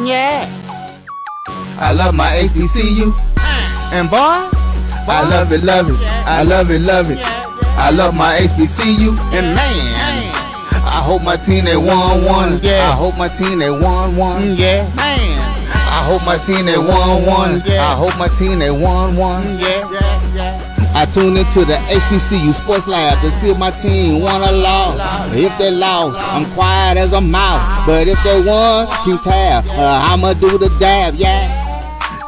Yeah. I love my HBCU. And boy, I love it, love it. I love it, love it. I love my HBCU. And man, I hope my team they won one. Yeah. I hope my team they won one. Yeah. Man, I hope my team they won one. I hope my team they won one. Yeah. I tune into the HBCU Sports Lab to see if my team won or lost. If they lost, I'm quiet as a mouse. But if they won, keep tab. I'ma do the dab, yeah.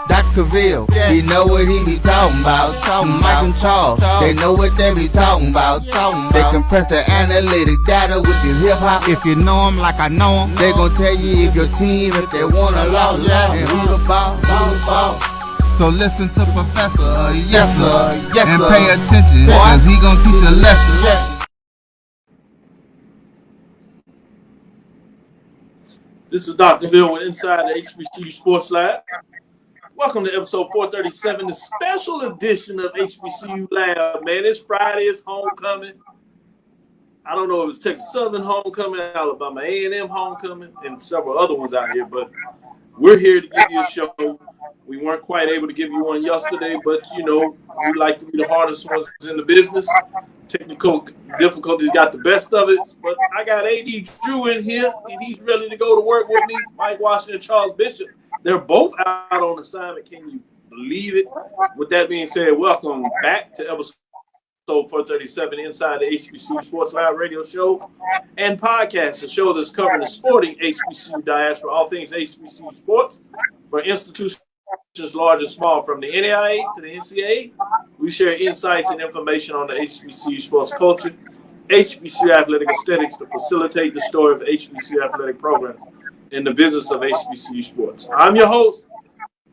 Dr. Cavil, he know what he be talking about. Mike and Charles, they know what they be talking about. They compress the analytic data with this hip hop. If you know them like I know them, they gon' tell you if your team, if they won or lost, and who the ball, who the ball. So listen to Professor, yes sir, yes and pay attention, cause he gon' teach a lesson. This is Dr. Cavil with Inside the HBCU Sports Lab. Welcome to episode 437, the special edition of HBCU Lab. Man, it's Friday, it's homecoming. I don't know if it's Texas Southern homecoming, Alabama A&M homecoming, and several other ones out here, but we're here to give you a show. We weren't quite able to give you one yesterday, but, you know, we like to be the hardest ones in the business. Technical difficulties got the best of it, but I got A.D. Drew in here, and he's ready to go to work with me. Mike Washington, Charles Bishop. They're both out on assignment. Can you believe it? With that being said, welcome back to episode 437 Inside the HBCU Sports Lab radio show and podcast, a show that's covering the sporting HBCU diaspora, all things HBCU sports for institutions large and small, from the NAIA to the NCAA. We share insights and information on the HBCU sports culture, HBCU athletic aesthetics to facilitate the story of the HBCU athletic programs in the business of HBCU sports. I'm your host,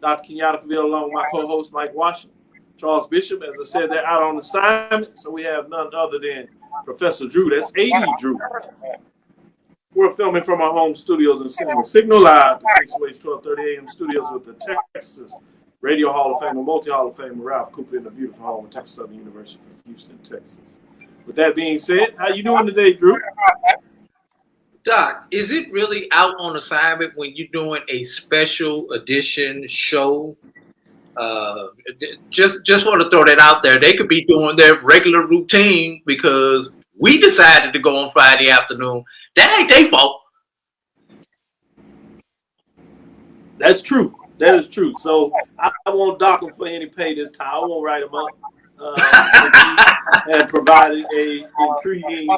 Dr. Kenyatta Cavil, along with my co-host, Mike Washington. Charles Bishop, as I said, they're out on assignment, so we have none other than Professor Drew. That's A.D. Drew. We're filming from our home studios in Signal Live, the 12:30 a.m. studios with the Texas Radio Hall of Famer, multi-Hall of Famer Ralph Cooper in the beautiful home of Texas Southern University from Houston, Texas. With that being said, how you doing today, Drew? Doc, is it really out on assignment when you're doing a special edition show? Just want to throw that out there. They could be doing their regular routine because we decided to go on Friday afternoon. That ain't their fault. That's true. That is true. So I won't dock them for any pay this time. I won't write them up. And provided a intriguing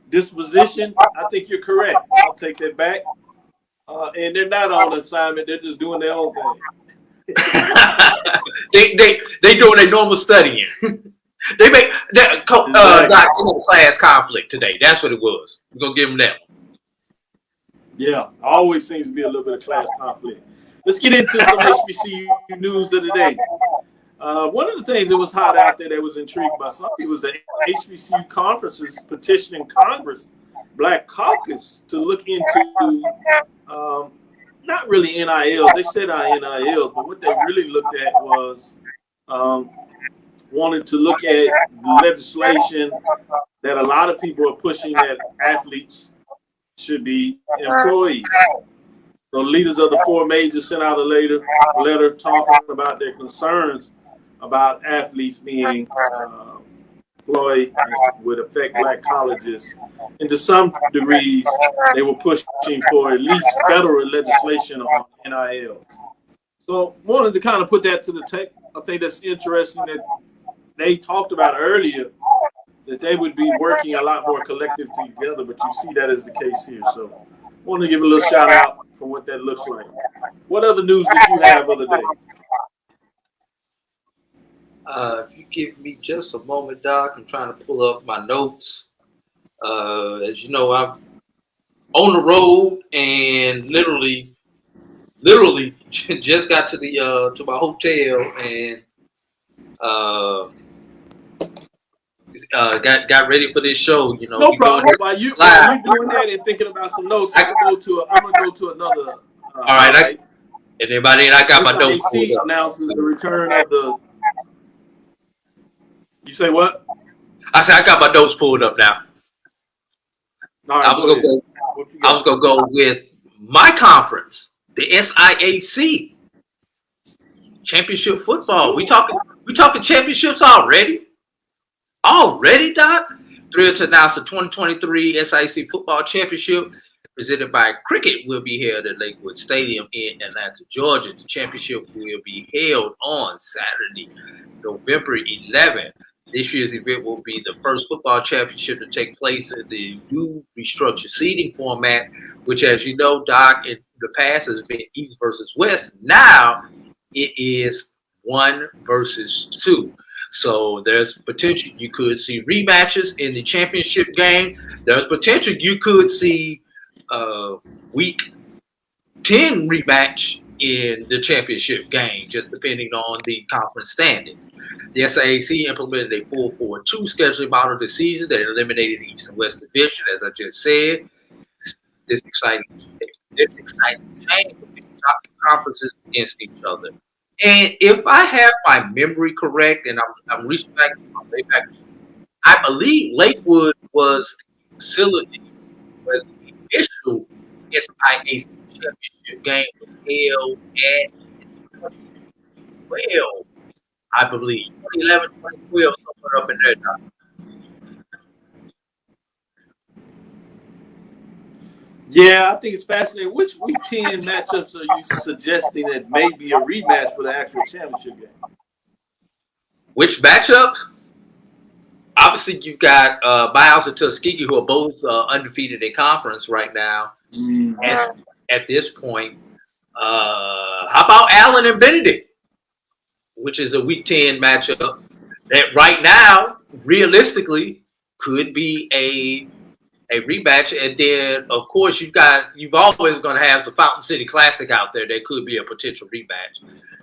disposition. I think you're correct. I'll take that back. And they're not on assignment. They're just doing their own thing. they doing their normal studying. They make that class conflict today. That's what it was. We're gonna give them that one. Yeah, always seems to be a little bit of class conflict. Let's get into some HBCU news of the day. One of the things that was hot out there that was intrigued by some people was the HBCU conferences petitioning Congress Black Caucus to look into not really NILs. They said NILs, but what they really looked at was wanted to look at legislation that a lot of people are pushing that athletes should be employees. So leaders of the four majors sent out a letter talking about their concerns about athletes being employed would affect black colleges. And to some degrees, they were pushing for at least federal legislation on NILs. So wanted to kind of put that to the tech. I think that's interesting that they talked about earlier that they would be working a lot more collectively together, but you see that as the case here. So wanted to give a little shout out for what that looks like. What other news did you have of the day? If you give me just a moment, Doc, I'm trying to pull up my notes. As you know, I'm on the road and literally just got to the to my hotel and got ready for this show. You know, no problem. While you doing that and thinking about some notes, I'm gonna go to another. All right, and I got my notes. SIAC announces the return of the. You say what? I said I got my notes pulled up now. All right, I was gonna go with my conference, the SIAC championship football. We talking championships already? Already, Doc? Thrilled to announce the 2023 SIAC football championship presented by Cricket will be held at Lakewood Stadium in Atlanta, Georgia. The championship will be held on Saturday, November 11th. This year's event will be the first football championship to take place in the new restructured seeding format, which, as you know, Doc, in the past has been East versus West. Now it is 1 versus 2. So there's potential you could see rematches in the championship game. There's potential you could see week 10 rematch in the championship game, just depending on the conference standings. The SIAC implemented a 4-4-2 scheduling model this season that eliminated the East and West division, as I just said. This exciting change with these top conferences against each other. And if I have my memory correct, and I'm reaching back to my way back, I believe Lakewood was the facility where the initial SIAC championship game was held at 2012, I believe. 2011, 2012, somewhere up in there. Yeah, I think it's fascinating. Which Week 10 matchups are you suggesting that may be a rematch for the actual championship game? Which matchups? Obviously, you've got Miles and Tuskegee, who are both undefeated in conference right now. At this point, how about Allen and Benedict, which is a Week 10 matchup that right now, realistically, could be a rematch. And then, of course, you've always going to have the Fountain City Classic out there. That could be a potential rematch.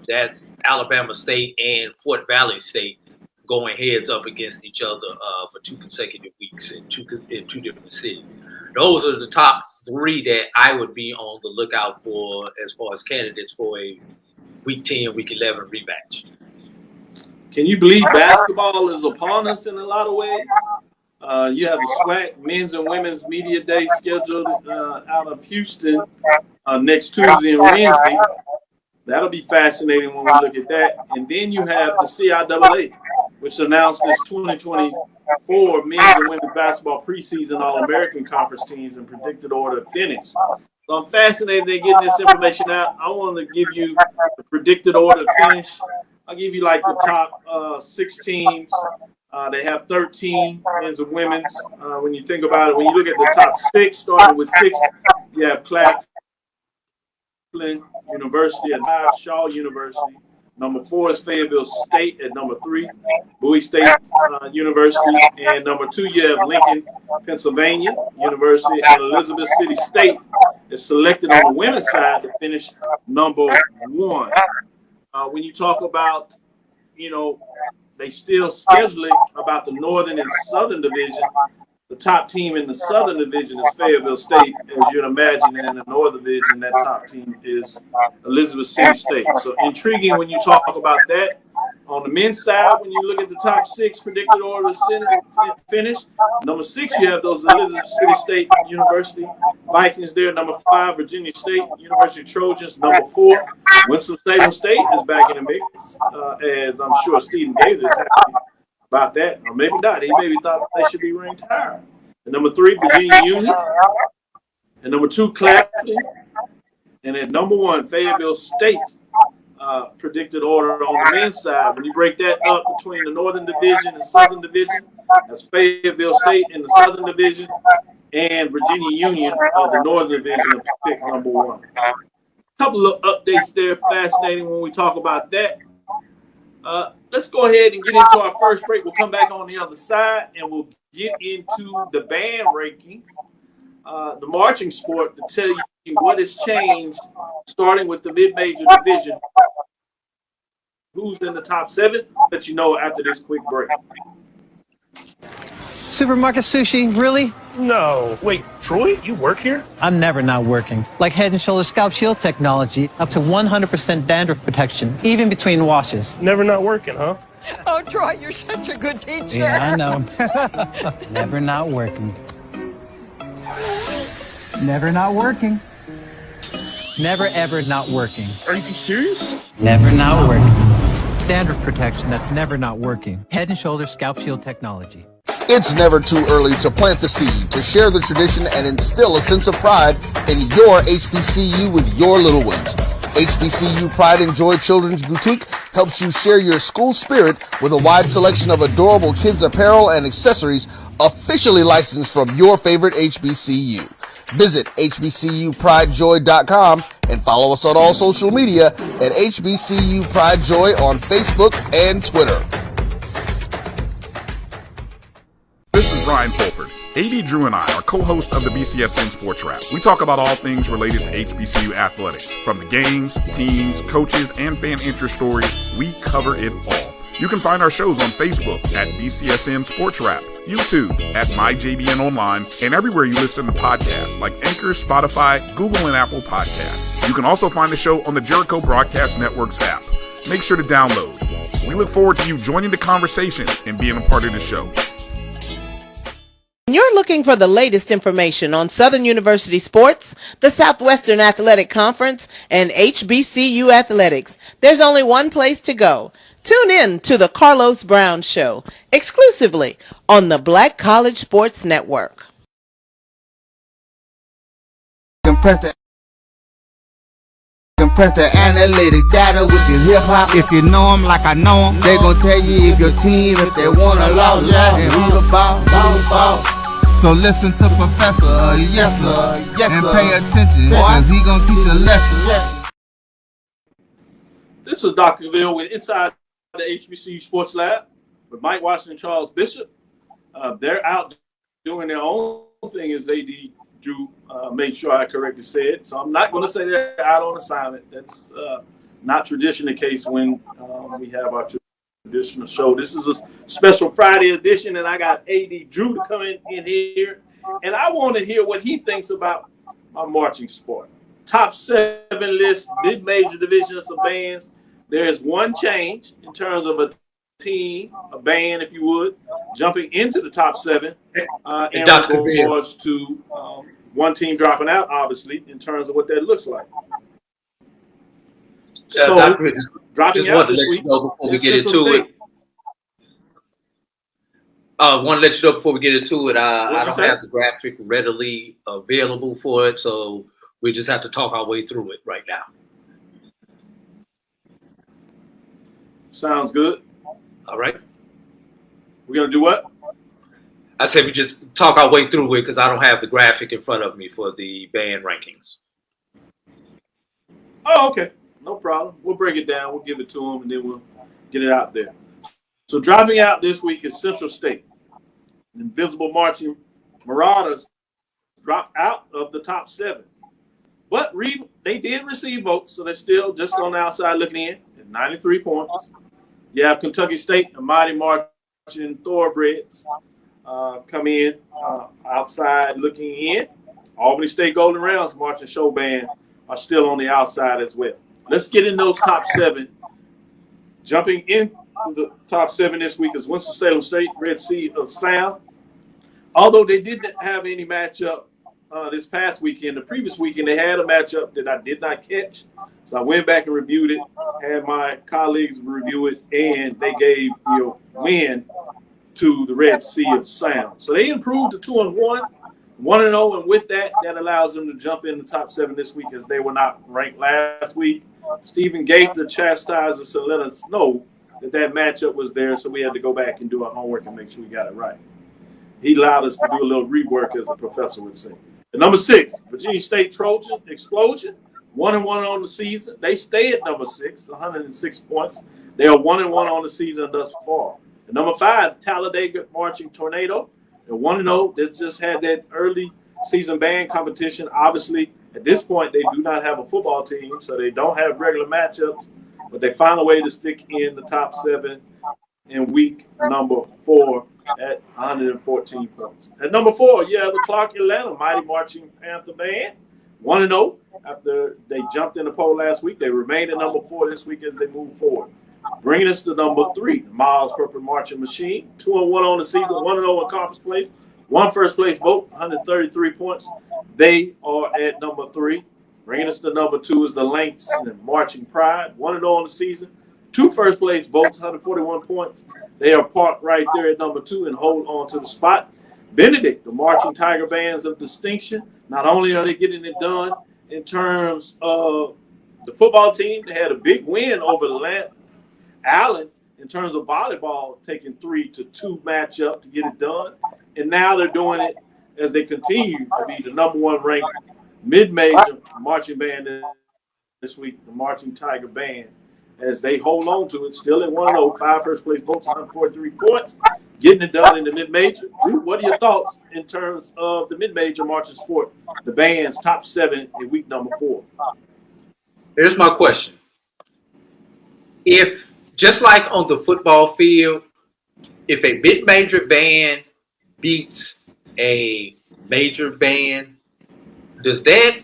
That's Alabama State and Fort Valley State going heads up against each other for 2 consecutive weeks in two different cities. Those are the top 3 that I would be on the lookout for as far as candidates for a Week 10, Week 11 rematch. Can you believe basketball is upon us in a lot of ways? You have the SWAC Men's and Women's Media Day scheduled out of Houston next Tuesday and Wednesday. That'll be fascinating when we look at that. And then you have the CIAA, which announced its 2024 Men's and Women's Basketball Preseason All-American Conference teams and predicted order of finish. So I'm fascinated in getting this information out. I want to give you the predicted order of finish. I'll give you like the top 6 teams. They have 13 men's and women's. When you think about it, when you look at the top 6, starting with 6, you have Claflin University at 5, Shaw University. Number 4 is Fayetteville State at number 3, Bowie State University. And number 2, you have Lincoln, Pennsylvania University. And Elizabeth City State is selected on the women's side to finish number 1. When you talk about, they still schedule it about the Northern and Southern Division. The top team in the Southern Division is Fayetteville State, as you'd imagine. And in the Northern Division, that top team is Elizabeth City State. So intriguing when you talk about that. On the men's side, when you look at the top 6 predicted order of finish, number 6, you have those Elizabeth City State University Vikings there. Number 5, Virginia State University Trojans. Number 4, Winston-Salem State is back in the mix, as I'm sure Stephen Gaither is happy about that. Or maybe not. He maybe thought they should be ranked higher. And number 3, Virginia Union. And number 2, Claflin. And at number 1, Fayetteville State. Predicted order on the men's side. When you break that up between the Northern Division and Southern Division, that's Fayetteville State in the Southern Division and Virginia Union of the Northern Division pick number 1. A couple of updates there, fascinating when we talk about that. Let's go ahead and get into our first break. We'll come back on the other side and we'll get into the band rankings, the marching sport, to tell you what has changed, starting with the mid-major division. Who's in the top 7? Let you know after this quick break. Supermarket sushi, really? No. Wait, Troy, you work here? I'm never not working. Like Head & Shoulders Scalp Shield technology, up to 100% dandruff protection, even between washes. Never not working, huh? Oh, Troy, you're such a good teacher. Yeah, I know. Never not working. Never not working. that's never ever not working. Are you serious? Never not working. Dandruff protection that's never not working. Head and Shoulders Scalp Shield technology. It's never too early to plant the seed, to share the tradition, and instill a sense of pride in your HBCU with your little ones. HBCU Pride and Joy Children's Boutique helps you share your school spirit with a wide selection of adorable kids apparel and accessories officially licensed from your favorite HBCU. Visit hbcupridejoy.com and follow us on all social media at HBCU Pride Joy on Facebook and Twitter. This is Brian Fulford. AD Drew and I are co-hosts of the BCSN SportsWrap. We talk about all things related to HBCU athletics. From the games, teams, coaches, and fan interest stories, we cover it all. You can find our shows on Facebook at BCSN SportsWrap, YouTube at MyJBN Online, and everywhere you listen to podcasts like Anchor, Spotify, Google, and Apple Podcasts. You can also find the show on the Jericho Broadcast Network's app. Make sure to download. We look forward to you joining the conversation and being a part of the show. You're looking for the latest information on Southern University sports, the Southwestern Athletic Conference, and HBCU athletics. There's only one place to go. Tune in to the Carlos Brown Show, exclusively on the Black College Sports Network. Compress the analytic data with your hip hop. If you know them like I know them, they gon' tell you if your team, if they wanna lose, and who the ball. So listen to Professor, yes sir, and pay attention, cause he gon' teach a lesson. This is Dr. Cavil with Inside the HBCU Sports Lab with Mike Washington and Charles Bishop. They're out doing their own thing, as AD Drew made sure I correctly said. So I'm not going to say they're out on assignment. That's not traditionally the case when we have our traditional show. This is a special Friday edition, and I got AD Drew to come in here, and I want to hear what he thinks about my marching sport. Top 7 list, mid-major divisions of bands. There is one change in terms of a team, a band, if you would, jumping into the top 7, and regards to one team dropping out, obviously, in terms of what that looks like. So, dropping out this week, before we get into it. I want to let you know before we get into it, I don't have the graphic readily available for it, so we just have to talk our way through it right now. Sounds good. All right. We're going to do what? I said we just talk our way through it because I don't have the graphic in front of me for the band rankings. Oh, okay. No problem. We'll break it down. We'll give it to them, and then we'll get it out there. So dropping out this week is Central State. Invisible Marching Marauders dropped out of the top 7. But they did receive votes, so they're still just on the outside looking in at 93 points. You have Kentucky State, the Mighty Marching Thoroughbreds, come in outside looking in. Albany State Golden Rounds Marching Show Band are still on the outside as well. Let's get in those top 7. Jumping into the top 7 this week is Winston-Salem State, Red Sea of Sound. Although they didn't have any matchup this past weekend, the previous weekend they had a matchup that I did not catch. So I went back and reviewed it, had my colleagues review it, and they gave the win to the Red Sea of Sound. So they improved to 2-1, 1-0, and with that, that allows them to jump in the top 7 this week as they were not ranked last week. Stephen Gaither chastised us and let us know that matchup was there, so we had to go back and do our homework and make sure we got it right. He allowed us to do a little rework, as a professor would say. The number 6, Virginia State Trojan Explosion, 1-1 on the season. They stay at number 6, 106 points. They are 1-1 on the season thus far. The number 5, Talladega Marching Tornado. They're 1-0. They just had that early season band competition. Obviously, at this point, they do not have a football team, so they don't have regular matchups, but they found a way to stick in the top 7 in week number 4 at 114 points. At number 4, you have the Clark Atlanta Mighty Marching Panther Band, 1-0. After they jumped in the poll last week, they remained at number 4 this week as they move forward. Bringing us to number 3, the Miles Purple Marching Machine, 2-1 on the season, 1-0 in conference place, 1 first place vote, 133 points. They are at number 3. Bringing us to number 2 is the Lynx and Marching Pride, 1-0 on the season. 2 first place votes, 141 points. They are parked right there at number 2 and hold on to the spot. Benedict, the Marching Tiger Bands of Distinction. Not only are they getting it done in terms of the football team, they had a big win over Allen in terms of volleyball, taking 3-2 matchup to get it done. And now they're doing it as they continue to be the number 1 ranked mid-major marching band this week, the Marching Tiger Band, as they hold on to it, still at 1-0, 5 first place votes, 143 points, getting it done in the mid-major. What are your thoughts in terms of the mid-major marching sport, the band's top 7 in week number 4? Here's my question. If, just like on the football field, if a mid-major band beats a major band, does that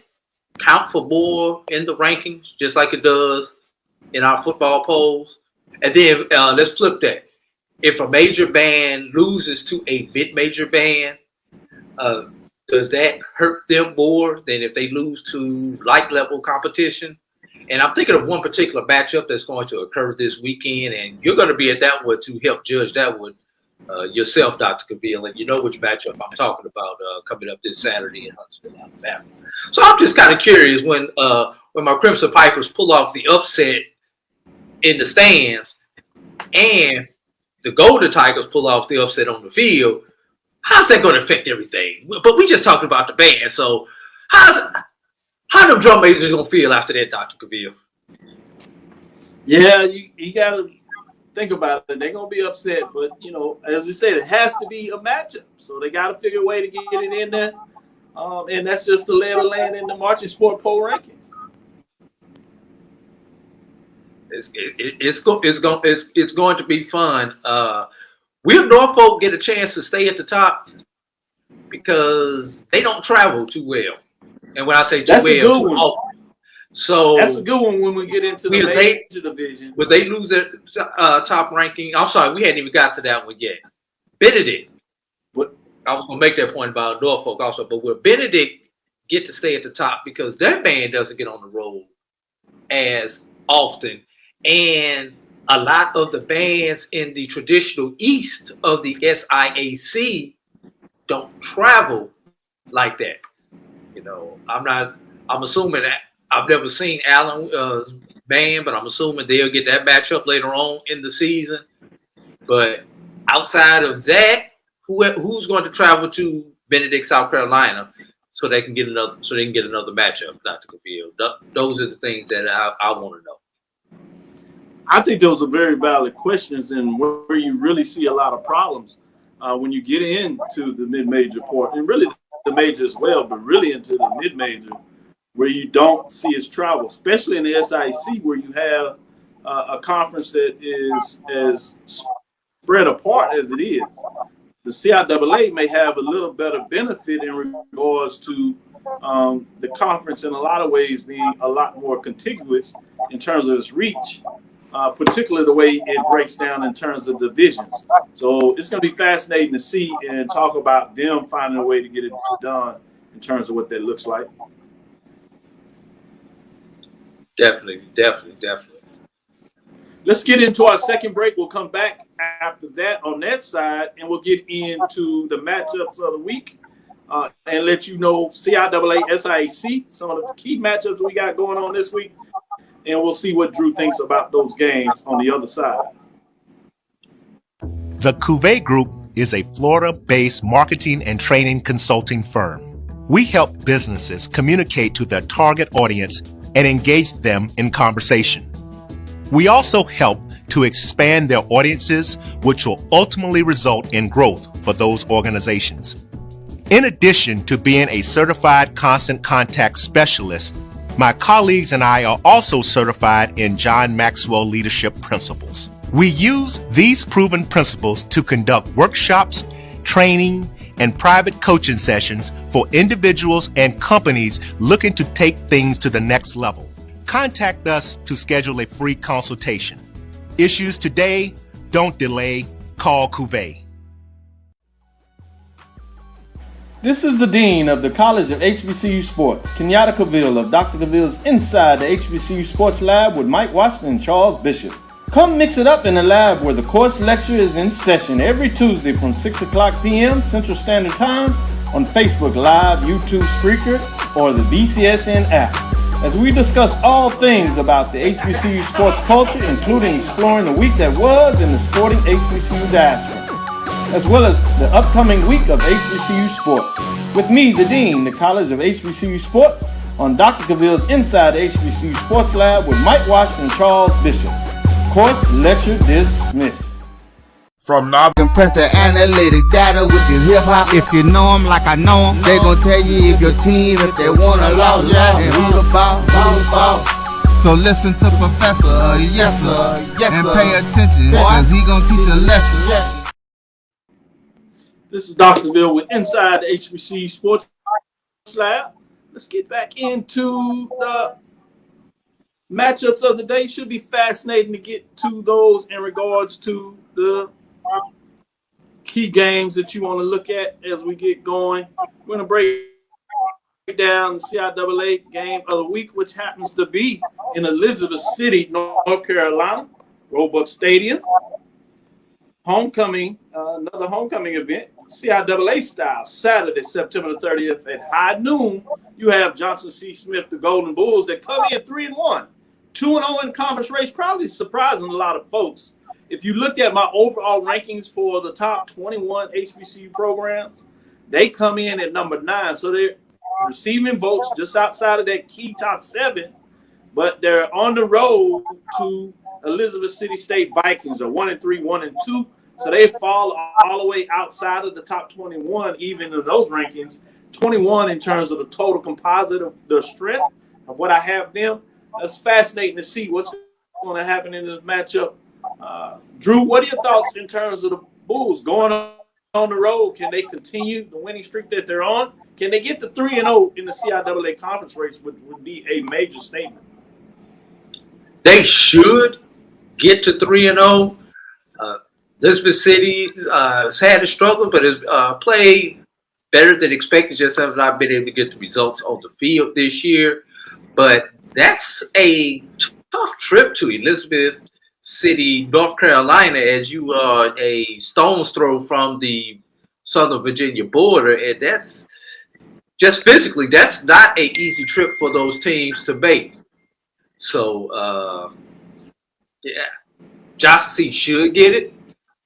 count for more in the rankings, just like it does in our football polls? And then let's flip that. If a major band loses to a mid-major band, does that hurt them more than if they lose to like-level competition? And I'm thinking of one particular matchup that's going to occur this weekend, and you're going to be at that one to help judge that one yourself, Dr. Cavil, and you know which matchup I'm talking about coming up this Saturday in Huntsville, Alabama. So I'm just kind of curious when my Crimson Pipers pull off the upset in the stands and the Golden Tigers pull off the upset on the field, how's that going to affect everything? But we just talking about the band, so how them drum majors going to feel after that, Dr. Cavil? Yeah, you got to think about it. They're going to be upset, but, you know, as you said, it has to be a matchup. So they got to figure a way to get it in there. And that's just the lay of the land in the marching sport poll rankings. It's going to be fun. Will Norfolk get a chance to stay at the top? Because they don't travel too well. And when I say too well, too often. So that's a good one when we get into the major division. Would they lose their top ranking? I'm sorry, we hadn't even got to that one yet. Benedict. I was going to make that point about Norfolk also, but will Benedict get to stay at the top because their band doesn't get on the road as often, and a lot of the bands in the traditional east of the SIAC don't travel like that. You know, I'm assuming that I've never seen Allen's band, but I'm assuming they'll get that matchup later on in the season. But outside of that, who's going to travel to Benedict, South Carolina, so they can get another matchup, Dr. Cavil? Those are the things that I want to know. I think those are very valid questions, and where you really see a lot of problems when you get into the mid-major part, and really the major as well, but really into the mid-major, where you don't see as travel, especially in the SIAC, where you have a conference that is as spread apart as it is. The CIAA may have a little better benefit in regards to the conference in a lot of ways being a lot more contiguous in terms of its reach, particularly the way it breaks down in terms of divisions. So it's going to be fascinating to see and talk about them finding a way to get it done in terms of what that looks like. Definitely. Let's get into our second break. We'll come back after that on that side, and we'll get into the matchups of the week and let you know CIAA, SIAC, some of the key matchups we got going on this week, and we'll see what Drew thinks about those games on the other side. The Cuvée Group is a Florida-based marketing and training consulting firm. We help businesses communicate to their target audience and engage them in conversation. We also help to expand their audiences, which will ultimately result in growth for those organizations. In addition to being a certified constant contact specialist, my colleagues and I are also certified in John Maxwell Leadership Principles. We use these proven principles to conduct workshops, training, and private coaching sessions for individuals and companies looking to take things to the next level. Contact us to schedule a free consultation. Issues today, don't delay, call Cuvée. This is the Dean of the College of HBCU Sports, Kenyatta Cavil of Dr. Cavil's Inside the HBCU Sports Lab with Mike Washington and Charles Bishop. Come mix it up in the lab where the course lecture is in session every Tuesday from 6 o'clock p.m. Central Standard Time on Facebook Live, YouTube Spreaker, or the BCSN app, as we discuss all things about the HBCU sports culture, including exploring the week that was in the sporting HBCU diaspora, as well as the upcoming week of HBCU sports. With me, the Dean, the College of HBCU Sports, on Dr. Cavil's Inside the HBCU Sports Lab with Mike Washington and Charles Bishop. Course lecture dismissed. From now, Compress the analytic data with your hip hop. If you know them like I know them, they gon' tell you if your team, if they want to lose, and who the ball. So listen to Professor, yes sir, and pay attention, cause he gon' teach a lesson. This is Dr. Bill with Inside the HBCU Sports Lab. Let's get back into the matchups of the day. Should be fascinating to get to those in regards to the key games that you want to look at as we get going. We're going to break down the CIAA game of the week, which happens to be in Elizabeth City, North Carolina, Roebuck Stadium. Homecoming, another homecoming event, CIAA style, Saturday, September the 30th at high noon. You have Johnson C. Smith, the Golden Bulls, that come in 3-1, 2-0 in conference race, probably surprising a lot of folks. If you looked at my overall rankings for the top 21 HBCU programs, they come in at number 9. So they're receiving votes just outside of that key top 7, but they're on the road to Elizabeth City State Vikings, are 1-3, 1-2. So they fall all the way outside of the top 21, even in those rankings. 21 in terms of the total composite of the strength of what I have them. It's fascinating to see what's going to happen in this matchup. Drew, what are your thoughts in terms of the Bulls going on the road? Can they continue the winning streak that they're on? Can they get to 3-0 in the CIAA conference race, which would be a major statement? They should get to 3-0. Elizabeth City has had a struggle, but has played better than expected. Just have not been able to get the results on the field this year. But that's a tough trip to Elizabeth City, North Carolina, as you are a stone's throw from the Southern Virginia border. And that's just physically, that's not an easy trip for those teams to make. So, yeah, Johnson C should get it.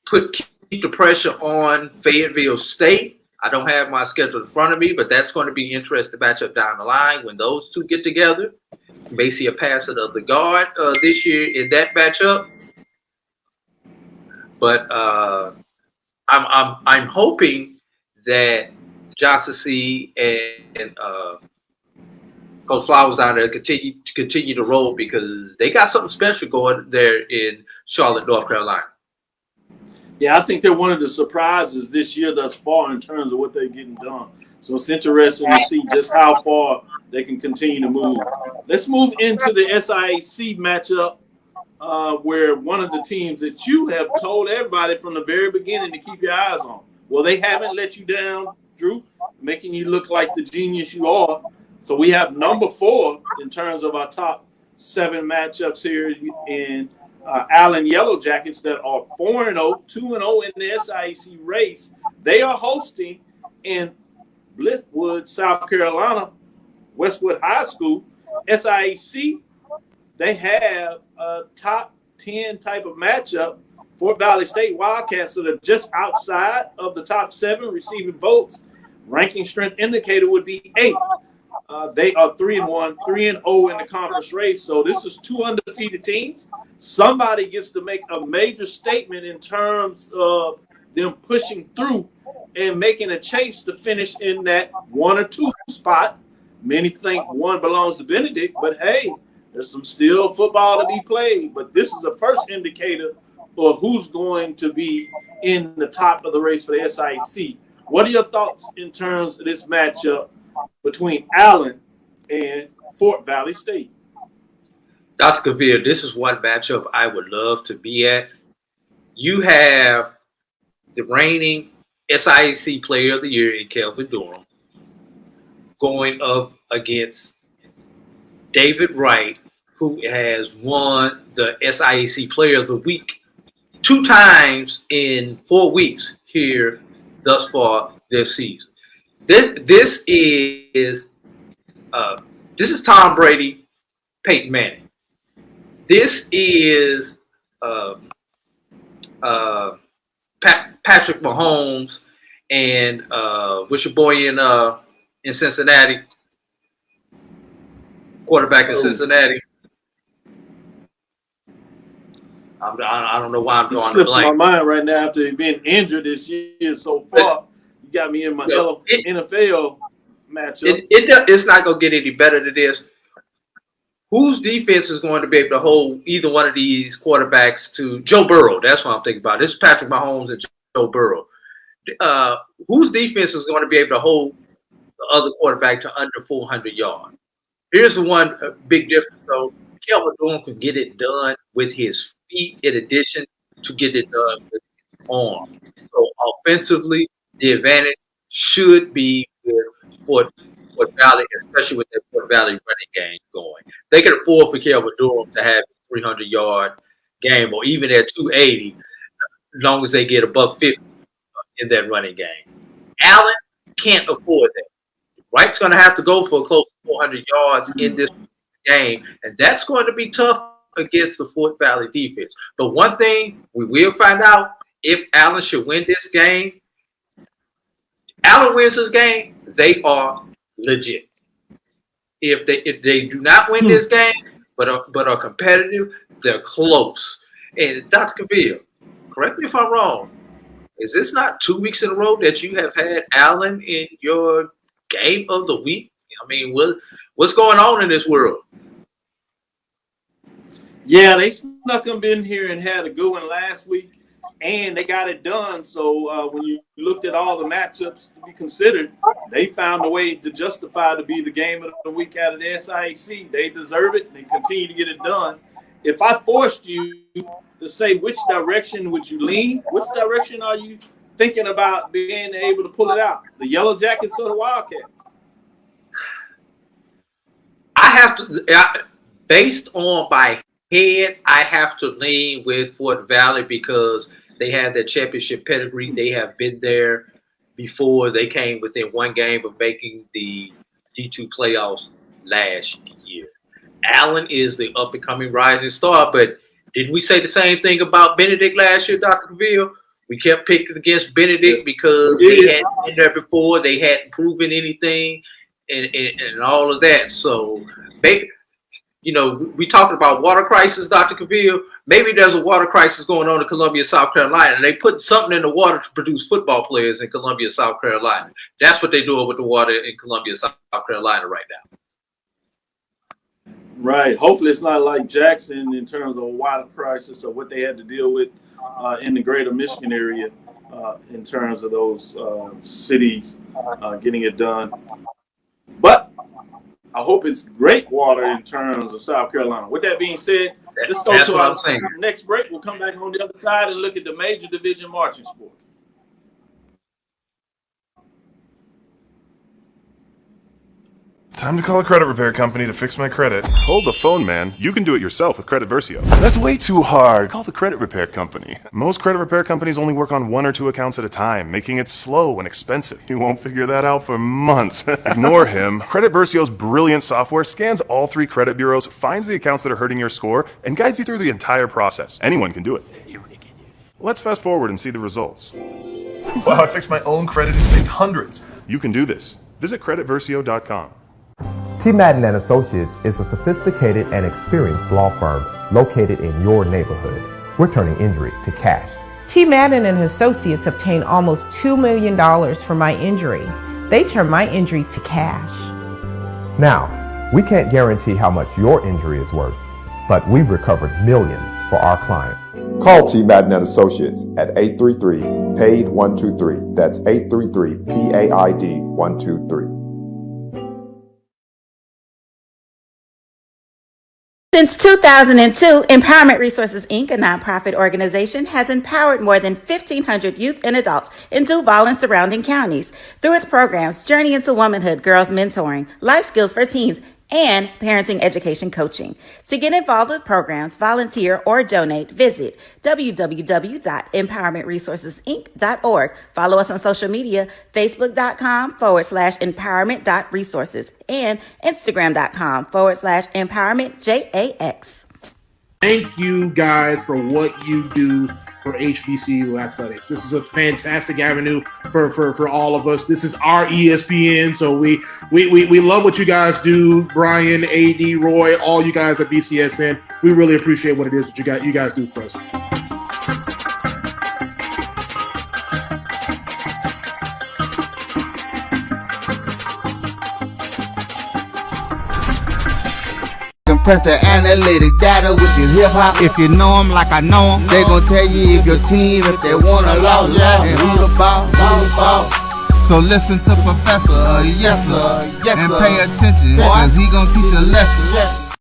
Keep the pressure on Fayetteville State. I don't have my schedule in front of me, but that's going to be an interesting matchup down the line when those two get together. You may see a passing of the guard this year in that matchup. But I'm hoping that Johnson C and Coach Flowers down there continue to roll, because they got something special going there in Charlotte, North Carolina. Yeah, I think they're one of the surprises this year thus far in terms of what they're getting done. So it's interesting to see just how far they can continue to move. Let's move into the SIAC matchup, where one of the teams that you have told everybody from the very beginning to keep your eyes on. Well, they haven't let you down, Drew, making you look like the genius you are. So we have number 4 in terms of our top 7 matchups here in Allen Yellow Jackets that are 4-0, 2-0 in the SIAC race. They are hosting in Blythewood, South Carolina, Westwood High School. SIAC, they have a top 10 type of matchup. Fort Valley State Wildcats, so they're just outside of the top 7 receiving votes. Ranking strength indicator would be 8. They are 3-1, 3-0 in the conference race. So this is 2 undefeated teams. Somebody gets to make a major statement in terms of them pushing through and making a chase to finish in that 1 or 2 spot. Many think 1 belongs to Benedict, but hey, there's some still football to be played. But this is a first indicator of who's going to be in the top of the race for the SIAC. What are your thoughts in terms of this matchup between Allen and Fort Valley State? Dr. Cavil, this is one matchup I would love to be at. You have the reigning SIAC Player of the Year in Kelvin Durham, going up against David Wright, who has won the SIAC Player of the Week 2 times in 4 weeks here thus far this season. This is Tom Brady, Peyton Manning. This is Patrick Mahomes and what's your boy in Cincinnati? Quarterback in Cincinnati. I don't know why I'm drawing a blank. My mind right now after being injured this year so far. You got me in my NFL matchup. It's not going to get any better than this. Whose defense is going to be able to hold either one of these quarterbacks to Joe Burrow? That's what I'm thinking about. This is Patrick Mahomes and Joe Burrow. Whose defense is going to be able to hold the other quarterback to under 400 yards? Here's the one big difference, though. Kelvin Dorn can get it done with his feet in addition to get it done with his arm. So offensively, the advantage should be with Fort Valley, especially with that Fort Valley running game going. They can afford for Kelvin Durham to have a 300-yard game or even at 280, as long as they get a $150 in that running game. Allen can't afford that. Wright's going to have to go for close to 400 yards in this game, and that's going to be tough against the Fort Valley defense. But one thing we will find out, if Allen should win this game, Allen wins this game, they are legit. If they do not win this game, but are competitive, they're close. And Dr. Cavil, correct me if I'm wrong, is this not 2 weeks in a row that you have had Allen in your game of the week? I mean, what's going on in this world? Yeah, they snuck him in here and had a good one last week, and they got it done. So when you looked at all the matchups to be considered, they found a way to justify to be the game of the week out of the SIAC. They deserve it. They continue to get it done. If I forced you to say which direction would you lean, which direction are you thinking about being able to pull it out? The Yellow Jackets or the Wildcats? I have to, based on my head, I have to lean with Fort Valley because they have that championship pedigree. They have been there before. They came within one game of making the D2 playoffs last year. Allen is the up-and-coming rising star, but didn't we say the same thing about Benedict last year, Dr. Cavil? We kept picking against Benedict because they hadn't been there before. They hadn't proven anything and all of that. So, maybe, we talking about water crisis, Dr. Cavil. Maybe there's a water crisis going on in Columbia, South Carolina, and they put something in the water to produce football players in Columbia, South Carolina. That's what they're doing with the water in Columbia, South Carolina right now. Right. Hopefully it's not like Jackson in terms of a water crisis or what they had to deal with in the greater Michigan area in terms of those cities getting it done. But I hope it's great water in terms of South Carolina. With that being said, let's go to our next break. We'll come back on the other side and look at the major division marching sport. Time to call a credit repair company to fix my credit. Hold the phone, man. You can do it yourself with Credit Versio. That's way too hard. Call the credit repair company. Most credit repair companies only work on 1 or 2 accounts at a time, making it slow and expensive. You won't figure that out for months. Ignore him. Credit Versio's brilliant software scans all 3 credit bureaus, finds the accounts that are hurting your score, and guides you through the entire process. Anyone can do it. Let's fast forward and see the results. Wow, I fixed my own credit and saved hundreds. You can do this. Visit creditversio.com. T. Madden & Associates is a sophisticated and experienced law firm located in your neighborhood. We're turning injury to cash. T. Madden and Associates obtained almost $2 million for my injury. They turned my injury to cash. Now, we can't guarantee how much your injury is worth, but we've recovered millions for our clients. Call T. Madden & Associates at 833-PAID-123. That's 833-PAID-123. Since 2002, Empowerment Resources, Inc., a nonprofit organization, has empowered more than 1,500 youth and adults in Duval and surrounding counties through its programs Journey into Womanhood, Girls Mentoring, Life Skills for Teens, and Parenting Education Coaching. To get involved with programs, volunteer, or donate, visit www.empowermentresourcesinc.org. Follow us on social media, facebook.com/empowerment.resources and instagram.com/empowermentjax. Thank you guys for what you do for HBCU athletics. This is a fantastic avenue for all of us. This is our ESPN, so we love what you guys do. Brian, AD, Roy, all you guys at BCSN. We really appreciate what it is that you guys do for us. Compress the analytic data with your hip hop. If you know them like I know them, they gon' tell you if your team, if they wanna lose, and who the ball. So listen to Professor, yes sir, and pay attention, cause he gon' teach a lesson.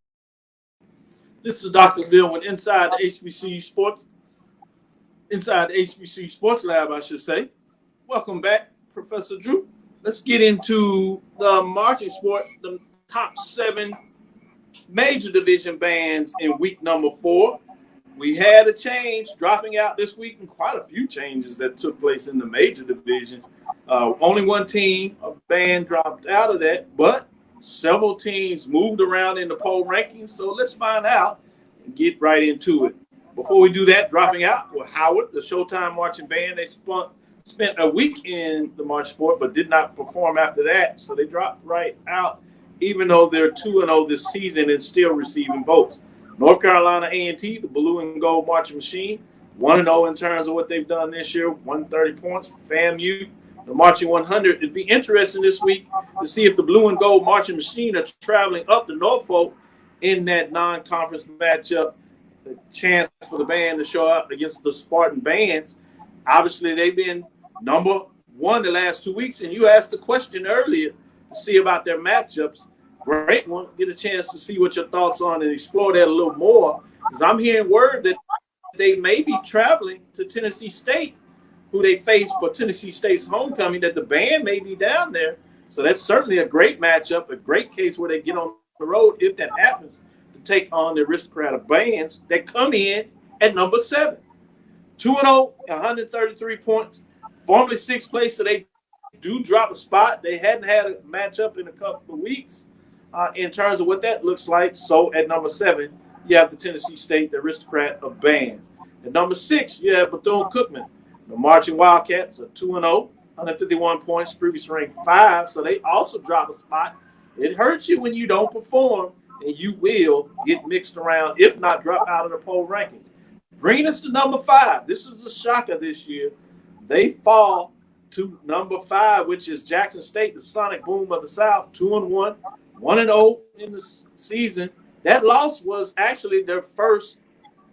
This is Dr. Bill with Inside the HBCU Sports Lab, I should say. Welcome back, Professor Drew. Let's get into the marching sport, the top 7 major division bands in week number 4. We had a change dropping out this week, and quite a few changes that took place in the major division. Only one team, a band, dropped out of that, but several teams moved around in the poll rankings. So let's find out and get right into it. Before we do that, dropping out were Howard, the Showtime marching band. They spent a week in the march sport, but did not perform after that. So they dropped right out, even though they're 2-0 this season and still receiving votes. North Carolina A&T, the blue and gold marching machine, 1-0 in terms of what they've done this year, 130 points. FAMU, the marching 100. It'd be interesting this week to see if the blue and gold marching machine are traveling up to Norfolk in that non-conference matchup. The chance for the band to show up against the Spartan bands. Obviously, they've been number 1 the last 2 weeks, and you asked the question earlier to see about their matchups. Great one. Get a chance to see what your thoughts on and explore that a little more, because I'm hearing word that they may be traveling to Tennessee State, who they face for Tennessee State's homecoming, that the band may be down there. So that's certainly a great matchup, a great case where they get on the road, if that happens, to take on the aristocrat of bands that come in at number 7. 2-0, 133 points, formerly 6th place, so they do drop a spot. They hadn't had a matchup in a couple of weeks in terms of what that looks like. So at number 7, you have the Tennessee State, the aristocrat of band. At number 6, you have Bethune-Cookman. The marching Wildcats are 2-0, 151 points, previously ranked 5. So they also drop a spot. It hurts you when you don't perform, and you will get mixed around, if not drop out of the poll rankings. Bringing us to number 5. This is the shocker this year. They fall to number 5, which is Jackson State, the Sonic Boom of the South, 2-1, 1-0 in the season. That loss was actually their first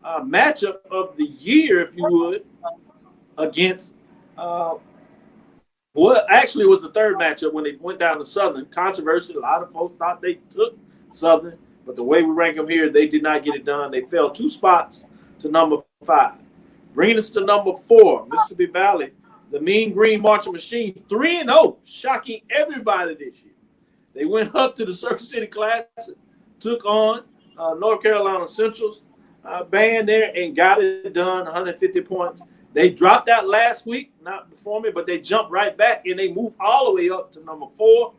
matchup of the year, if you would, against actually it was the third matchup when they went down to Southern. Controversy, a lot of folks thought they took Southern, but the way we rank them here, they did not get it done. They fell 2 spots to number 5. Bringing us to number 4, Mississippi Valley, the Mean Green Marching Machine, 3-0, shocking everybody this year. They went up to the Circuit City Classic, took on North Carolina Central's band there, and got it done, 150 points. They dropped out last week, not performing, but they jumped right back, and they moved all the way up to number 4.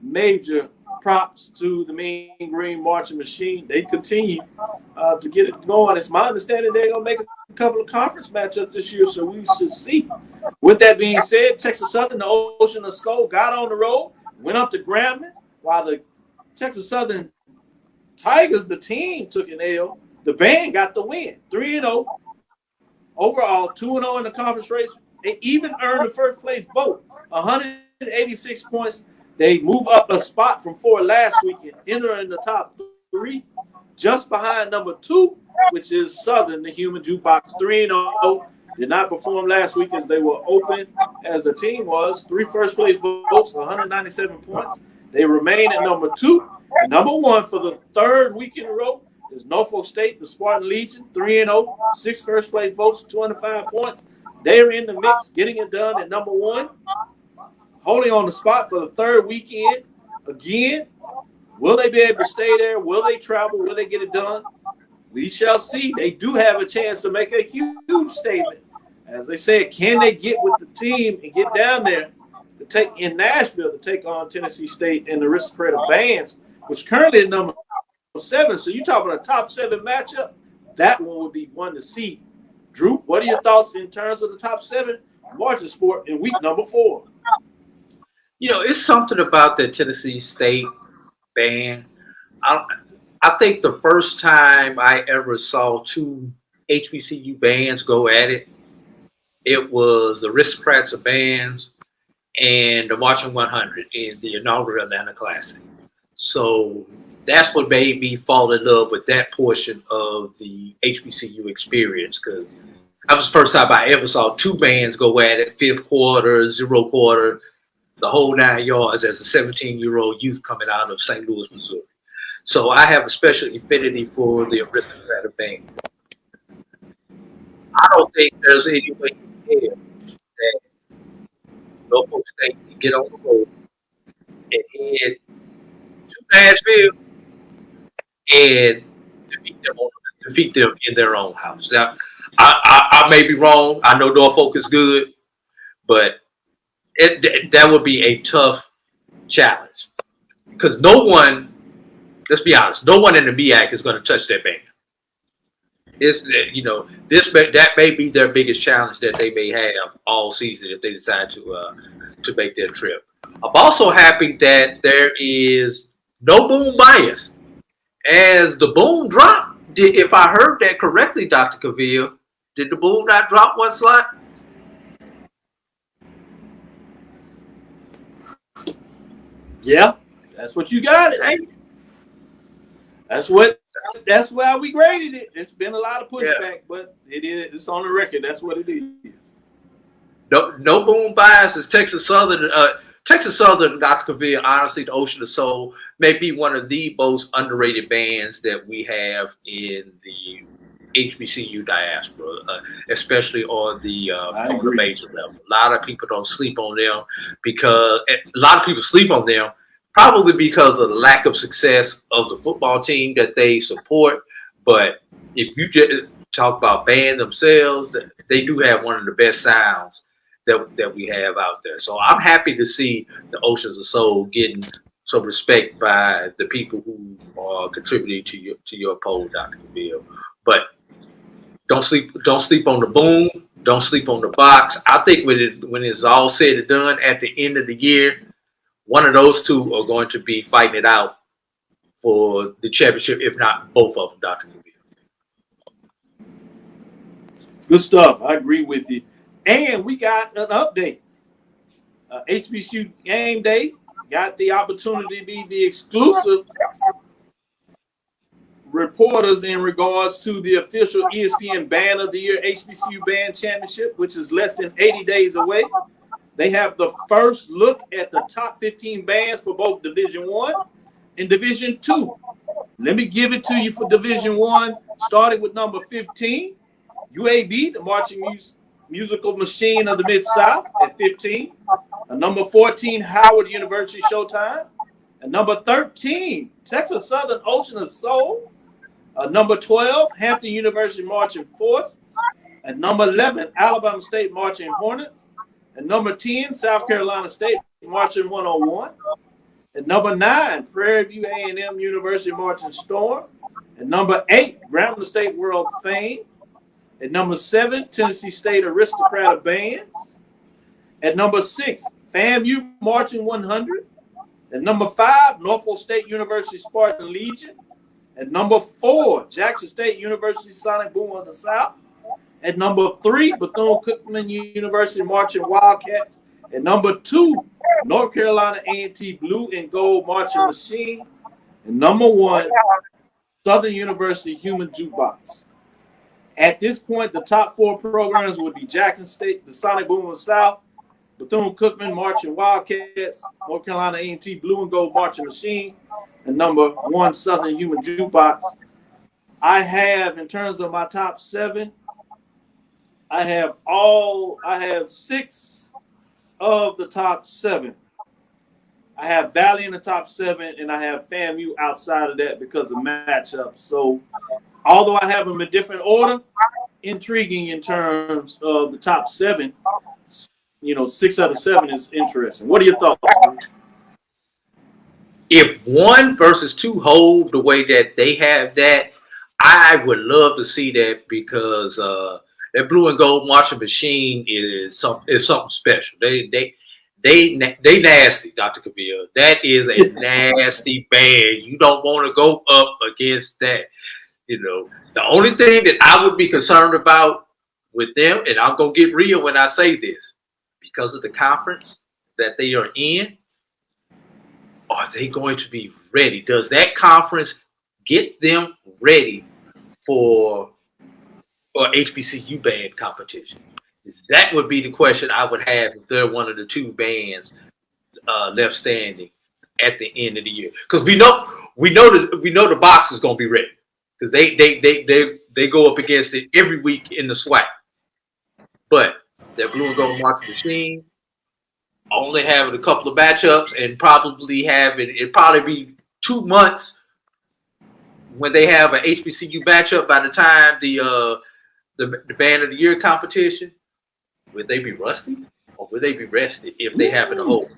Major props to the Mean Green Marching Machine. They continue to get it going. It's my understanding they're going to make a couple of conference matchups this year, so we should see. With that being said, Texas Southern, the Ocean of Soul, got on the road, went up to Grambling, while the Texas Southern Tigers, the team, took an L. The band got the win, 3-0. Overall, 2-0 in the conference race. They even earned the first place vote, 186 points. They move up a spot from 4 last week and enter in the top 3, just behind number 2, which is Southern, the Human Jukebox, 3-0. Did not perform last week as they were open as the team was. 3 first place votes, 197 points. They remain at number 2. And number 1 for the 3rd week in a row is is Norfolk State, the Spartan Legion, 3-0, 6 first place votes, 205 points. They're in the mix, getting it done at number 1. Holding on the spot for the 3rd weekend. Again, will they be able to stay there? Will they travel? Will they get it done? We shall see. They do have a chance to make a huge statement. As they said, can they get with the team and get down there to take in Nashville to take on Tennessee State and the Aristocrat Bands, which currently is number 7. So you're talking a top 7 matchup. That one would be one to see. Drew, what are your thoughts in terms of the top 7 marching sport in week number 4? You know, it's something about the Tennessee State band. I think the first time I ever saw 2 HBCU bands go at it, it was the Aristocrats of Bands and the Marching 100 in the inaugural Atlanta Classic. So that's what made me fall in love with that portion of the HBCU experience, because that was the first time I ever saw 2 bands go at it, 5th quarter, 0 quarter, the whole 9 yards as a 17-year-old youth coming out of St. Louis, Missouri. So I have a special affinity for the Aristocrat Band. I don't think there's any way in hell that Norfolk State can get on the road and head to Nashville and defeat them in their own house. Now, I may be wrong. I know Norfolk is good, but that would be a tough challenge, because no one, let's be honest, no one in the MEAC is going to touch that band. That may be their biggest challenge that they may have all season if they decide to make their trip. I'm also happy that there is no boom bias, as the boom dropped. If I heard that correctly, Dr. Cavil, did the boom not drop one slot? Yeah, that's what you got it. That's why we graded it. It's been a lot of pushback, but it's on the record. That's what it is. No boom bias. Texas Southern. Texas Southern, Dr. Cavil, honestly, the Ocean of Soul may be one of the most underrated bands that we have in the HBCU diaspora, especially on the major level. A lot of people don't sleep on them probably because of the lack of success of the football team that they support. But if you just talk about band themselves, they do have one of the best sounds that we have out there. So I'm happy to see the Oceans of Soul getting some respect by the people who are contributing to your poll, Dr. Cavil. But don't sleep on the boom. Don't sleep on the box. I think when it's all said and done at the end of the year, one of those 2 are going to be fighting it out for the championship, if not both of them, Dr. Cavil. Good stuff. I agree with you. And we got an update. HBCU Game Day got the opportunity to be the exclusive reporters in regards to the official ESPN Band of the Year HBCU Band Championship, which is less than 80 days away. They have the first look at the top 15 bands for both Division I and Division II. Let me give it to you for Division I, starting with number 15, UAB, the Marching Musical Machine of the Mid-South at 15. Number 14, Howard University Showtime. And number 13, Texas Southern Ocean of Soul. Number 12, Hampton University Marching Force. And number 11, Alabama State Marching Hornets. And number 10, South Carolina State Marching 101. And number 9, Prairie View A&M University Marching Storm. And number 8, Grambling State World Fame. At number 7, Tennessee State Aristocrat Bands. At number 6, FAMU Marching 100. At number 5, Norfolk State University Spartan Legion. At number 4, Jackson State University Sonic Boom of the South. At number 3, Bethune-Cookman University Marching Wildcats. At number 2, North Carolina A&T Blue and Gold Marching Machine. And number 1, Southern University Human Jukebox. At this point, the top 4 programs would be Jackson State, the Sonic Boom of the South, Bethune-Cookman Marching Wildcats, North Carolina A&T Blue and Gold Marching Machine, and number 1, Southern Human Jukebox. I have, in terms of my top 7, I have 6 of the top 7. I have Valley in the top 7, and I have FAMU outside of that because of matchups. So, although I have them in different order, intriguing in terms of the top 7. 6 out of 7 is interesting. What are your thoughts? If 1 versus 2 hold the way that they have that, I would love to see that because that blue and gold marching machine is something special. They nasty, Dr. Cavil. That is a nasty band. You don't want to go up against that. The only thing that I would be concerned about with them, and I'm gonna get real when I say this, because of the conference that they are in, are they going to be ready? Does that conference get them ready for HBCU band competition? That would be the question I would have if they're one of the 2 bands left standing at the end of the year. Because we know the box is going to be ready because they go up against it every week in the SWAC. But that blue and gold marching machine, only having a couple of matchups and probably having it probably be 2 months when they have an HBCU matchup by the time the band of the year competition. Would they be rusty or would they be rested if they happen to hold?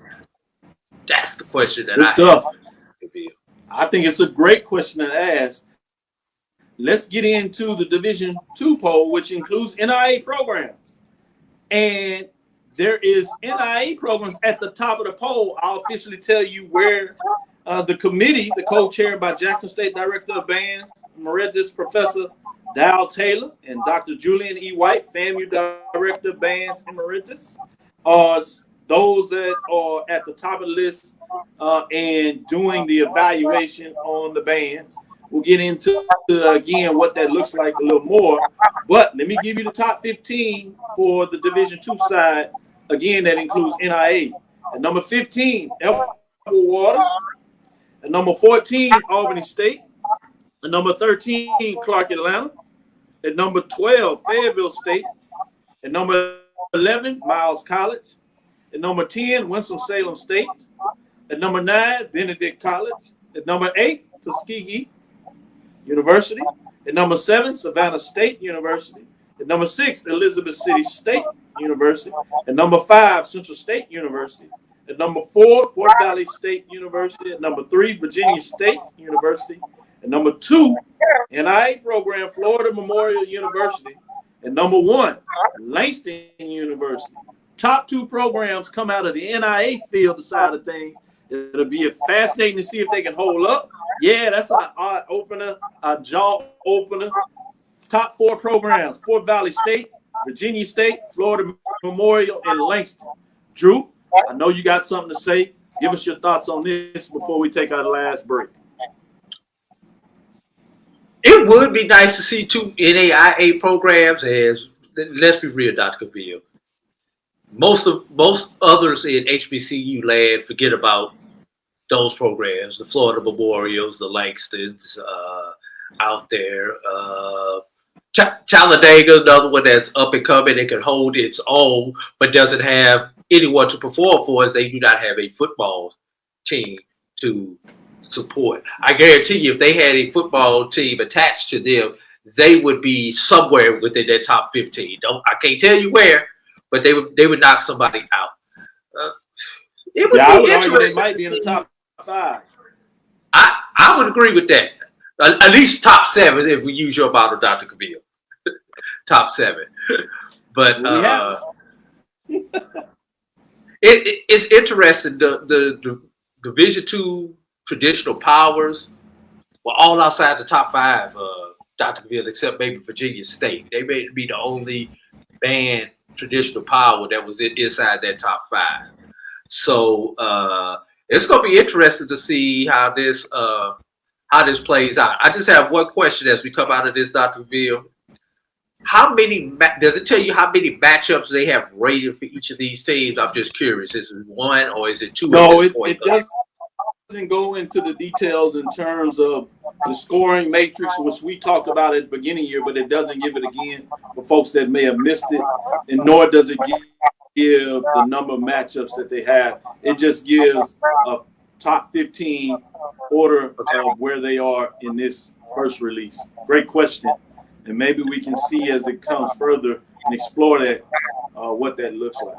That's the question that I think it's a great question to ask. Let's get into the Division II poll, which includes NIA programs. And there is NIA programs at the top of the poll. I'll officially tell you where the committee, the co-chaired by Jackson State Director of Bands, Emeritus Professor Dow Taylor, and Dr. Julian E. White, FAMU Director of Bands Emeritus, are those that are at the top of the list and doing the evaluation on the bands. We'll get into, again, what that looks like a little more. But let me give you the top 15 for the Division II side. Again, that includes NIA. At number 15, Edward Waters. At number 14, Albany State. At number 13, Clark Atlanta. At number 12, Fayetteville State. At number 11, Miles College. At number 10, Winston-Salem State. At number 9, Benedict College. At number 8, Tuskegee University. At number 7, Savannah State University. At number 6, Elizabeth City State University. At number 5, Central State University. At number 4, Fort Valley State University. At number 3, Virginia State University. At number 2, NIA program, Florida Memorial University. At number 1, Langston University. Top 2 programs come out of the NIA field side of things. It'll be fascinating to see if they can hold up. Yeah, that's an eye opener, a jaw opener. Top 4 programs: Fort Valley State, Virginia State, Florida Memorial, and Langston. Drew, I know you got something to say. Give us your thoughts on this before we take our last break. It would be nice to see 2 NAIA programs. As let's be real, Dr. Cavil. Most others in HBCU land forget about those programs, the Florida Memorials, the Langstons out there. Talladega, another one that's up and coming and can hold its own, but doesn't have anyone to perform for, as they do not have a football team to support. I guarantee you, if they had a football team attached to them, they would be somewhere within their top 15. I can't tell you where, but they would knock somebody out. It would be interesting. They might be in the top 5. I would agree with that. At least top 7 if we use your model, Dr. Cavil. Top 7. But it's interesting. The Division II traditional powers were all outside the top 5, Dr. Cavil, except maybe Virginia State. They may be the only band traditional power that was inside that top 5. So it's going to be interesting to see how this plays out. I just have one question as we come out of this, Dr. Cavil. How many does it tell you how many matchups they have rated for each of these teams? I'm just curious. Is it 1 or is it 2? No, it go into the details in terms of the scoring matrix, which we talked about at the beginning of the year, but it doesn't give it again for folks that may have missed it, and nor does it give the number of matchups that they have. It just gives a top 15 order of where they are in this first release. Great question, and maybe we can see as it comes further and explore that what that looks like.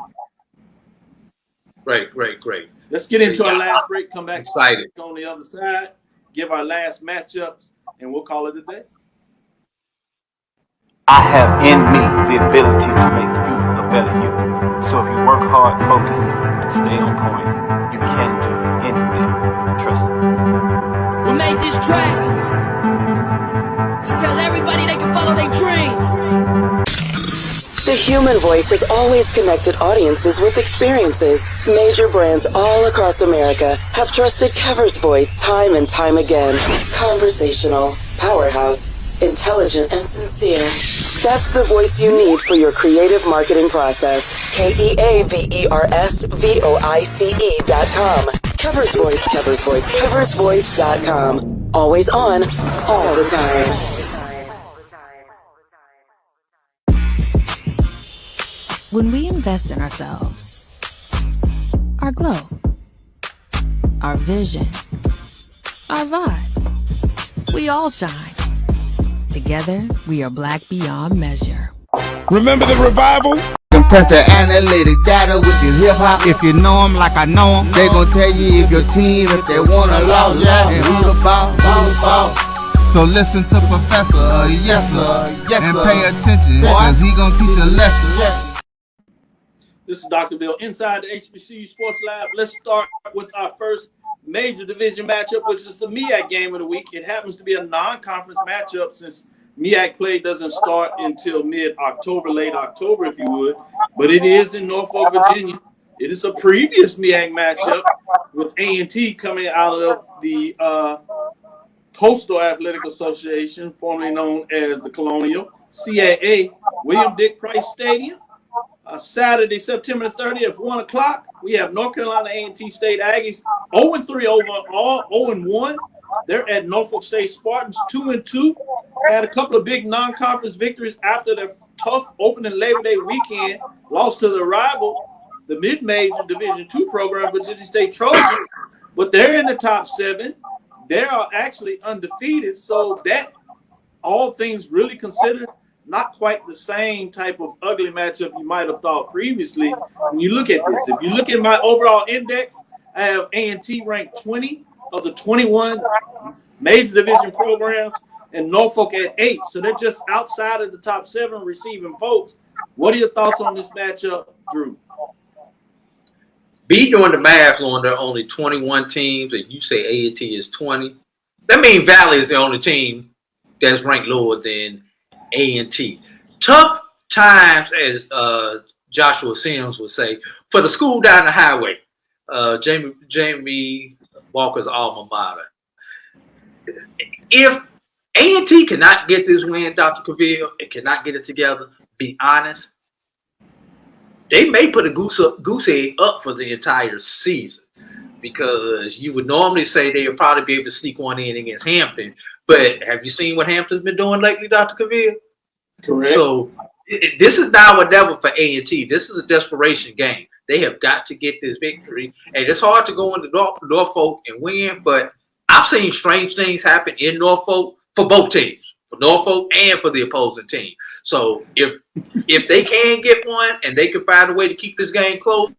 Great. Let's get into our last break. Come back excited on the other side. Give our last matchups, and we'll call it a day. I have in me the ability to make you a better you. So if you work hard, focus, and stay on point, you can do anything. Trust me. We made this track to tell everybody they can follow their dreams. The human voice has always connected audiences with experiences. Major brands all across America have trusted CAVIL'S voice time and time again. Conversational, powerhouse, intelligent, and sincere. That's the voice you need for your creative marketing process. CAVIL'Svoice.com. CAVIL'S Voice, CAVIL'S Voice, CAVIL'svoice.com. Always on, all the time. When we invest in ourselves, our glow, our vision, our vibe, we all shine. Together, we are black beyond measure. Remember the revival? Test the analytic data with your hip hop. If you know them like I know them, they gon' tell you if your team, if they wanna lose, and who the ball. So listen to Professor, yes sir, and pay attention, cause he gon' teach a lesson. This is Dr. Bill inside the HBCU Sports Lab. Let's start with our first major division matchup, which is the MEAC game of the week. It happens to be a non-conference matchup since MEAC play doesn't start until mid-October, late October, if you would. But it is in Norfolk, Virginia. It is a previous MEAC matchup with A&T coming out of the Coastal Athletic Association, formerly known as the Colonial, CIAA, William Dick Price Stadium. Saturday, September 30th, 1 o'clock, we have North Carolina A&T State Aggies 0-3 overall, 0-1. They're at Norfolk State Spartans 2-2. Had a couple of big non-conference victories after their tough opening Labor Day weekend. Lost to the rival, the mid-major Division II program, Virginia State Trojans. But they're in the top 7. They are actually undefeated. So that, all things really considered, not quite the same type of ugly matchup you might have thought previously. When you look at this, if you look at my overall index, I have A&T ranked 20 of the 21 major division programs, and Norfolk at 8. So they're just outside of the top 7 receiving votes. What are your thoughts on this matchup, Drew? B doing the math on there are only 21 teams, and you say A&T is 20. That means Valley is the only team that's ranked lower than A&T. Tough times, as Joshua Sims would say, for the school down the highway. Jamie Walker's alma mater. If A&T cannot get this win, Dr. Cavil, and cannot get it together, be honest, they may put a goose egg up for the entire season, because you would normally say they would probably be able to sneak one in against Hampton. But have you seen what Hampton's been doing lately, Dr. Cavil? Correct. So this is now or never for A&T. This is a desperation game. They have got to get this victory. And it's hard to go into Norfolk and win, but I've seen strange things happen in Norfolk for both teams, for Norfolk and for the opposing team. So if they can get one and they can find a way to keep this game close,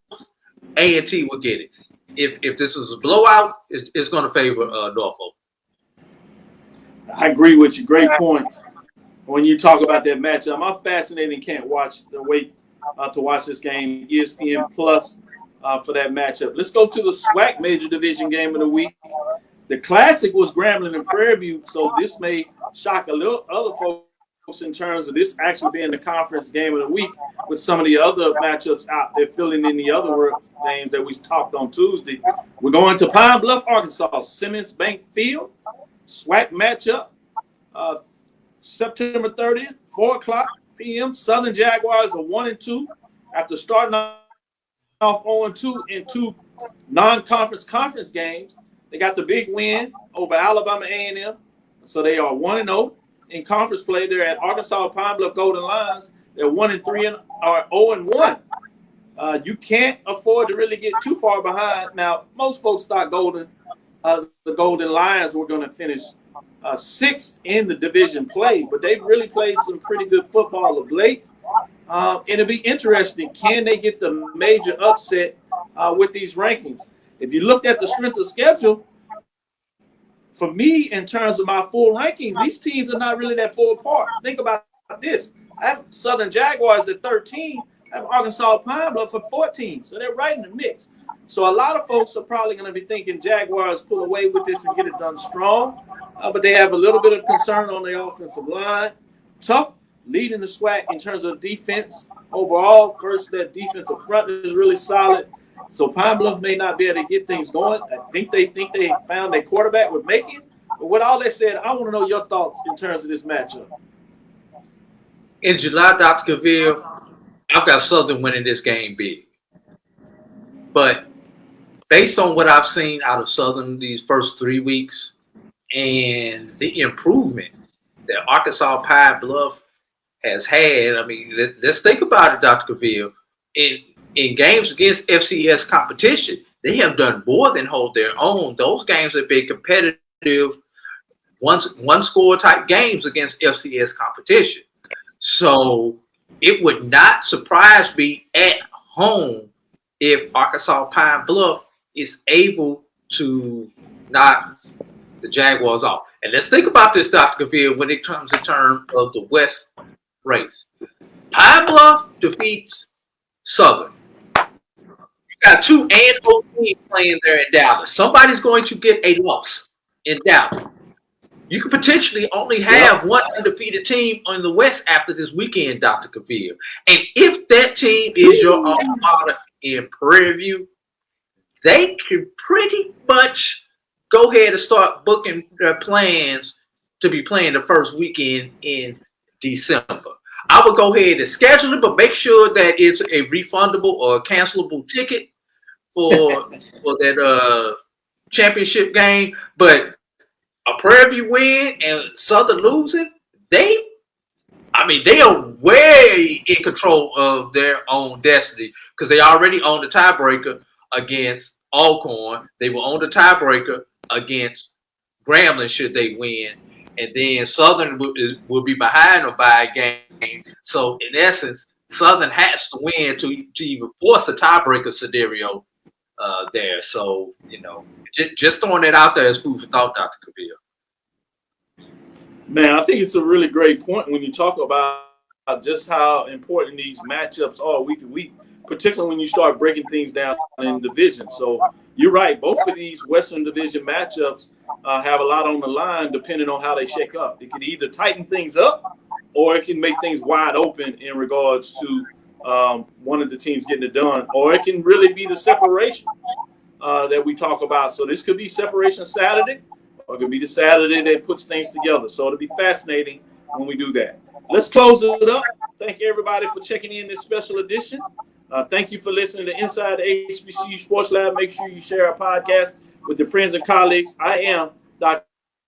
A&T will get it. If this is a blowout, it's going to favor Norfolk. I agree with you. Great point. When you talk about that matchup, I'm fascinated and can't wait to watch this game, ESPN Plus, for that matchup. Let's go to the SWAC Major Division game of the week. The classic was Grambling and Prairie View, so this may shock a little other folks in terms of this actually being the conference game of the week, with some of the other matchups out there filling in the other games that we talked on Tuesday. We're going to Pine Bluff, Arkansas, Simmons Bank Field. SWAC matchup, September 30th, 4 o'clock p.m. Southern Jaguars are 1-2 after starting off 0-2 in 2 non-conference games. They got the big win over Alabama A&M, so they are 1-0 in conference play. They're at Arkansas Pine Bluff Golden Lions. They're 1-3 and are 0-1. You can't afford to really get too far behind. Now, most folks thought the Golden Lions were going to finish 6th in the division play, but they've really played some pretty good football of late. And it'll be interesting. Can they get the major upset with these rankings? If you looked at the strength of schedule, for me, in terms of my full rankings, these teams are not really that far apart. Think about this. I have Southern Jaguars at 13. I have Arkansas Pine Bluff at 14. So they're right in the mix. So a lot of folks are probably going to be thinking Jaguars pull away with this and get it done strong. But they have a little bit of concern on their offensive line. Tough leading the SWAC in terms of defense. Overall, first, their defensive front is really solid. So Pine Bluff may not be able to get things going. I think they found their quarterback would make it. But with all that said, I want to know your thoughts in terms of this matchup. In July, Dr. Cavil, I've got Southern winning this game big. But based on what I've seen out of Southern these first 3 weeks and the improvement that Arkansas Pine Bluff has had, I mean, let's think about it, Dr. Cavil. In games against FCS competition, they have done more than hold their own. Those games have been competitive, one score type games against FCS competition. So it would not surprise me at home if Arkansas Pine Bluff is able to knock the Jaguars off. And let's think about this, Dr. Cavil, when it comes in terms of the West race. Pine Bluff defeats Southern. You got 2 A&O teams playing there in Dallas. Somebody's going to get a loss in Dallas. You could potentially only have one undefeated team on the West after this weekend, Dr. Cavil. And if that team is your alma mater in Prairie View, they can pretty much go ahead and start booking their plans to be playing the first weekend in December. I would go ahead and schedule it, but make sure that it's a refundable or cancelable ticket for that championship game. But a Prairie View win and Southern losing, they are way in control of their own destiny because they already own the tiebreaker against Alcorn. They will own the tiebreaker against Grambling should they win. And then Southern will be behind them by a game. So, in essence, Southern has to win to even force the tiebreaker scenario there. So, just throwing that out there as food for thought, Dr. Cavil. Man, I think it's a really great point when you talk about just how important these matchups are week to week, particularly when you start breaking things down in division. So you're right. Both of these Western Division matchups have a lot on the line depending on how they shake up. It can either tighten things up or it can make things wide open in regards to one of the teams getting it done, or it can really be the separation that we talk about. So this could be separation Saturday, or it could be the Saturday that puts things together. So it'll be fascinating when we do that. Let's close it up. Thank you, everybody, for checking in this special edition. Thank you for listening to Inside the HBCU Sports Lab. Make sure you share our podcast with your friends and colleagues. I am Dr.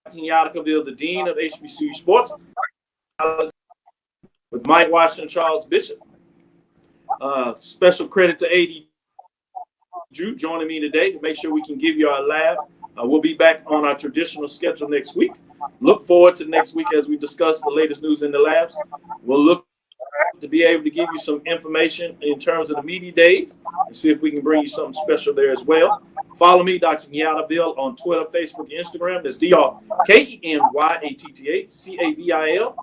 Kenyatta Cavil, the Dean of HBCU Sports, with Mike Washington, Charles Bishop. Special credit to A.D. Drew joining me today to make sure we can give you our lab. We'll be back on our traditional schedule next week. Look forward to next week as we discuss the latest news in the labs. We'll look to be able to give you some information in terms of the media days and see if we can bring you something special there as well. Follow me, Dr. Kenyatta Cavil, on Twitter, Facebook, and Instagram. That's DrKenyattaCavil.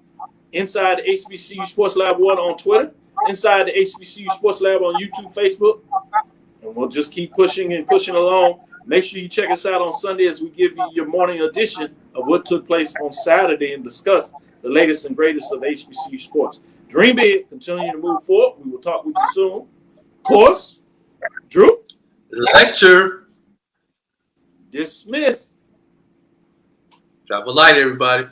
Inside the HBCU Sports Lab 1 on Twitter. Inside the HBCU Sports Lab on YouTube, Facebook. And we'll just keep pushing and pushing along. Make sure you check us out on Sunday as we give you your morning edition of what took place on Saturday and discuss the latest and greatest of HBCU sports. Dream big, continue to move forward. We will talk with you soon. Of course, Drew. Lecture. Dismissed. Drop a light, everybody.